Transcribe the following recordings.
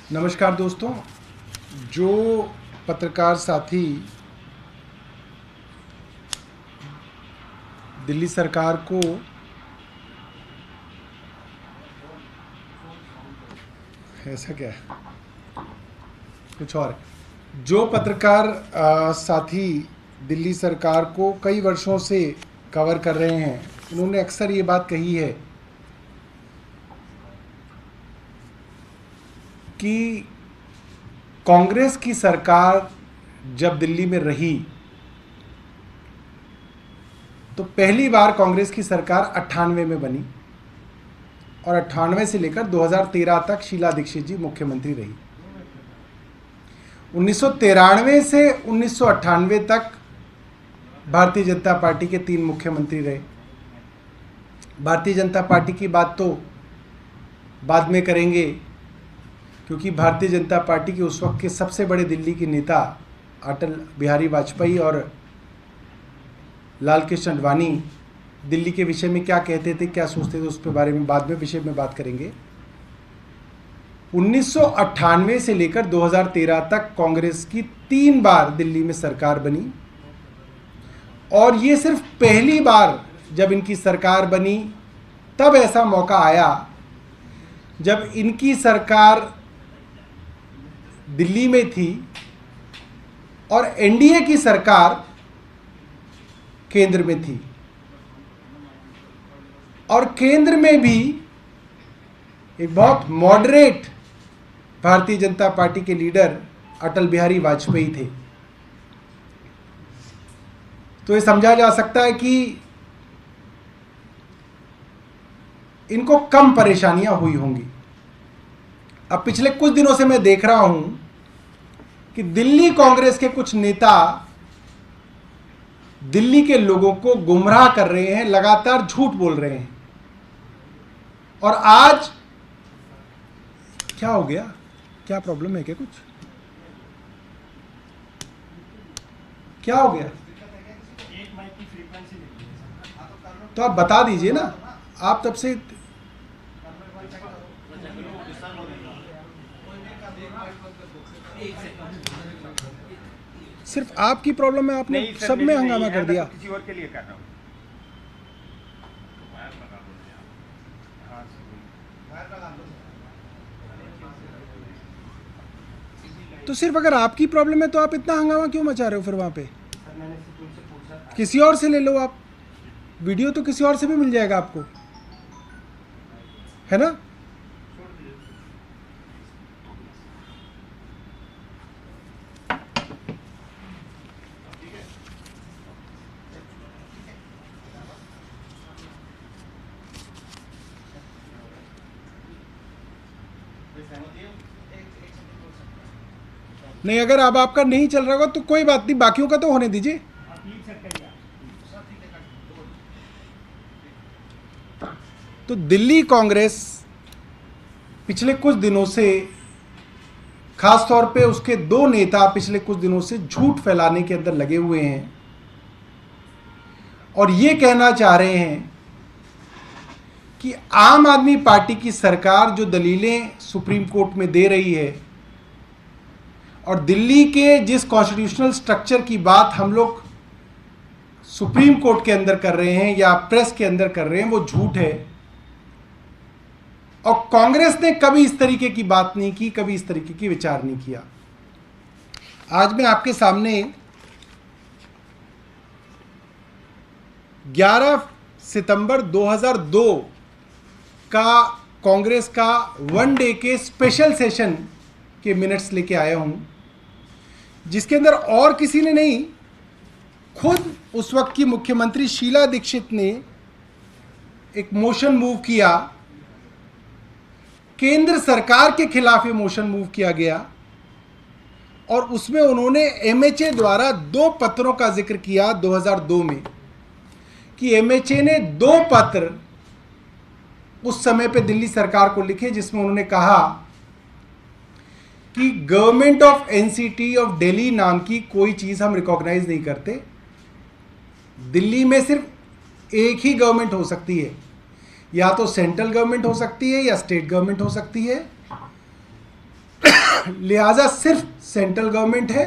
नमस्कार दोस्तों। जो पत्रकार साथी दिल्ली सरकार को ऐसा क्या है कुछ और जो पत्रकार साथी दिल्ली सरकार को कई वर्षों से कवर कर रहे हैं, उन्होंने अक्सर ये बात कही है कि कांग्रेस की सरकार जब दिल्ली में रही तो पहली बार कांग्रेस की सरकार 98 में बनी और 98 से लेकर 2013 तक शीला दीक्षित जी मुख्यमंत्री रही। 1993 से 1998 तक भारतीय जनता पार्टी के 3 मुख्यमंत्री रहे। भारतीय जनता पार्टी की बात तो बाद में करेंगे, क्योंकि भारतीय जनता पार्टी के उस वक्त के सबसे बड़े दिल्ली के नेता अटल बिहारी वाजपेयी और लाल कृष्ण आडवाणी दिल्ली के विषय में क्या कहते थे, क्या सोचते थे, उस पे बारे में बाद में विषय में बात करेंगे। 1998 से लेकर 2013 तक कांग्रेस की 3 बार दिल्ली में सरकार बनी और ये सिर्फ पहली बार जब इनकी सरकार बनी तब ऐसा मौका आया जब इनकी सरकार दिल्ली में थी और एनडीए की सरकार केंद्र में थी और केंद्र में भी एक बहुत मॉडरेट भारतीय जनता पार्टी के लीडर अटल बिहारी वाजपेयी थे। तो ये समझा जा सकता है कि इनको कम परेशानियां हुई होंगी। अब पिछले कुछ दिनों से मैं देख रहा हूं कि दिल्ली कांग्रेस के कुछ नेता दिल्ली के लोगों को गुमराह कर रहे हैं, लगातार झूठ बोल रहे हैं। और आज क्या हो गया, क्या प्रॉब्लम है क्या, कुछ क्या हो गया तो आप बता दीजिए ना। आप तब से सिर्फ आपकी प्रॉब्लम है, आपने सब में हंगामा कर दिया। किसी और के लिए कर रहा हूं। तो सिर्फ अगर आपकी प्रॉब्लम है तो आप इतना हंगामा क्यों मचा रहे हो फिर वहां पे? किसी और से ले लो आप, वीडियो तो किसी और से भी मिल जाएगा आपको, है ना। नहीं, अगर अब आपका नहीं चल रहा होगा तो कोई बात नहीं, बाकियों का तो होने दीजिए। तो दिल्ली कांग्रेस पिछले कुछ दिनों से, खास तौर पे उसके 2 नेता पिछले कुछ दिनों से झूठ फैलाने के अंदर लगे हुए हैं और ये कहना चाह रहे हैं कि आम आदमी पार्टी की सरकार जो दलीलें सुप्रीम कोर्ट में दे रही है और दिल्ली के जिस कॉन्स्टिट्यूशनल स्ट्रक्चर की बात हम लोग सुप्रीम कोर्ट के अंदर कर रहे हैं या प्रेस के अंदर कर रहे हैं, वो झूठ है। और कांग्रेस ने कभी इस तरीके की बात नहीं की, कभी इस तरीके की विचार नहीं किया। आज मैं आपके सामने 11 सितंबर 2002 का कांग्रेस का 1 डे के स्पेशल सेशन के मिनट्स लेके आया हूं, जिसके अंदर और किसी ने नहीं, खुद उस वक्त की मुख्यमंत्री शीला दीक्षित ने एक मोशन मूव किया, केंद्र सरकार के खिलाफ ये मोशन मूव किया गया और उसमें उन्होंने एमएचए द्वारा 2 पत्रों का जिक्र किया 2002 में, कि एमएचए ने 2 पत्र उस समय पे दिल्ली सरकार को लिखे जिसमें उन्होंने कहा कि government of NCT of Delhi नाम की कोई चीज हम रिकॉग्नाइज नहीं करते। दिल्ली में सिर्फ एक ही गवर्नमेंट हो सकती है, या तो सेंट्रल गवर्नमेंट हो सकती है या स्टेट गवर्नमेंट हो सकती है। लिहाजा सिर्फ सेंट्रल गवर्नमेंट है,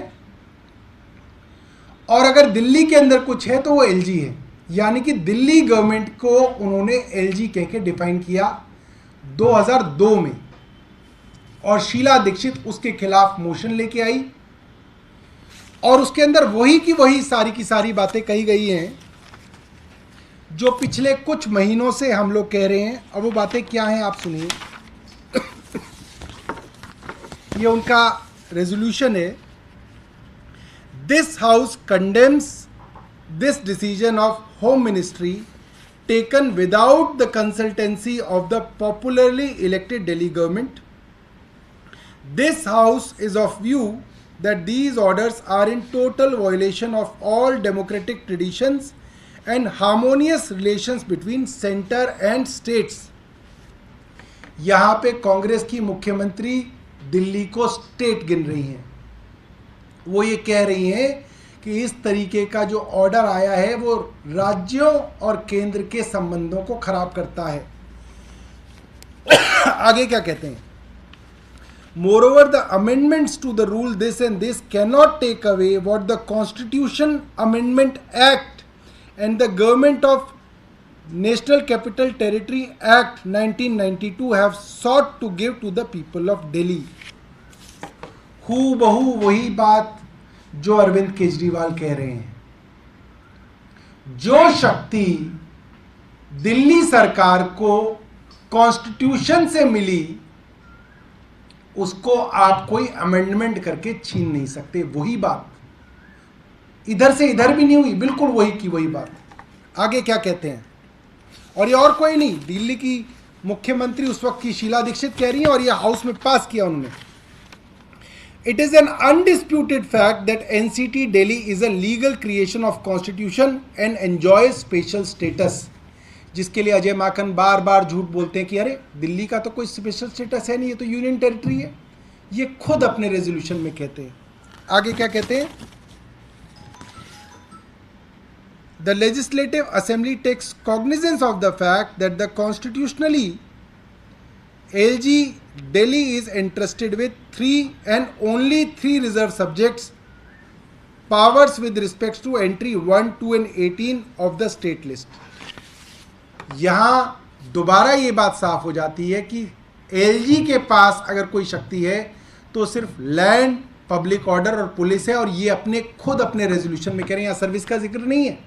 और अगर दिल्ली के अंदर कुछ है तो वो एलजी है। यानी कि दिल्ली गवर्नमेंट को उन्होंने एलजी कह के डिफाइन किया 2002 में, और शीला दीक्षित उसके खिलाफ मोशन लेके आई, और उसके अंदर वही की वही सारी की सारी बातें कही गई हैं जो पिछले कुछ महीनों से हम लोग कह रहे हैं। और वो बातें क्या हैं आप सुनिए। ये उनका रेजोल्यूशन है। This house condemns this decision of home ministry taken without the consultancy of the popularly elected Delhi government. This house is of view that these orders are in total violation of all democratic traditions and harmonious relations between center and states। यहाँ पे कांग्रेस की मुख्यमंत्री दिल्ली को state गिन रही हैं। वो ये कह रही हैं कि इस तरीके का जो ऑर्डर आया है वो राज्यों और केंद्र के संबंधों को खराब करता है। आगे क्या कहते हैं? Moreover, the amendments to the rule this and this cannot take away what the Constitution Amendment Act and the Government of National Capital Territory Act 1992 have sought to give to the people of Delhi। हूबहू वही बात जो अरविंद केजरीवाल कह रहे हैं। जो शक्ति दिल्ली सरकार को कॉन्स्टिट्यूशन से मिली उसको आप कोई अमेंडमेंट करके छीन नहीं सकते। वही बात इधर से इधर भी नहीं हुई, बिल्कुल वही की वही बात। आगे क्या कहते हैं? और ये और कोई नहीं, दिल्ली की मुख्यमंत्री उस वक्त की शीला दीक्षित कह रही हैं, और ये हाउस में पास किया उन्होंने। It is an undisputed fact that NCT Delhi is a legal creation of constitution and enjoy special status. जिसके लिए अजय माकन बार बार झूठ बोलते हैं कि अरे दिल्ली का तो कोई स्पेशल स्टेटस है नहीं, ये तो यूनियन टेरिटरी है। ये खुद अपने रेजोल्यूशन में कहते हैं। आगे क्या कहते हैं? The legislative assembly takes cognizance of the fact that the constitutionally LG Delhi is entrusted with 3 and only 3 reserve subjects powers with respect to entry 1, 2 and 18 of the state list। यहां दोबारा ये बात साफ हो जाती है कि एलजी के पास अगर कोई शक्ति है तो सिर्फ लैंड, पब्लिक ऑर्डर और पुलिस है, और ये अपने खुद अपने रेजोल्यूशन में कह रहे हैं। यहाँ सर्विस का जिक्र नहीं है।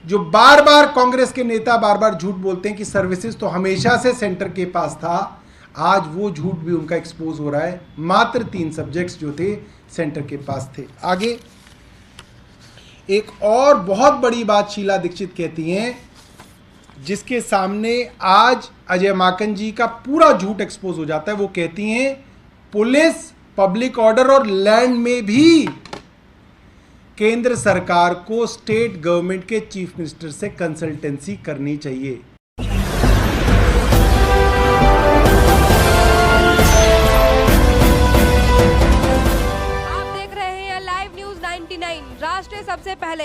जो बार बार कांग्रेस के नेता बार बार झूठ बोलते हैं कि सर्विसेज तो हमेशा से सेंटर के पास था, आज वो झूठ भी उनका एक्सपोज हो रहा है। मात्र 3 सब्जेक्ट्स जो थे सेंटर के पास थे। आगे एक और बहुत बड़ी बात शीला दीक्षित कहती हैं, जिसके सामने आज अजय माकन जी का पूरा झूठ एक्सपोज हो जाता है। वो कहती हैं पुलिस, पब्लिक ऑर्डर और लैंड में भी केंद्र सरकार को स्टेट गवर्नमेंट के चीफ मिनिस्टर से कंसल्टेंसी करनी चाहिए। आप देख रहे हैं लाइव न्यूज 99, राष्ट्र सबसे पहले।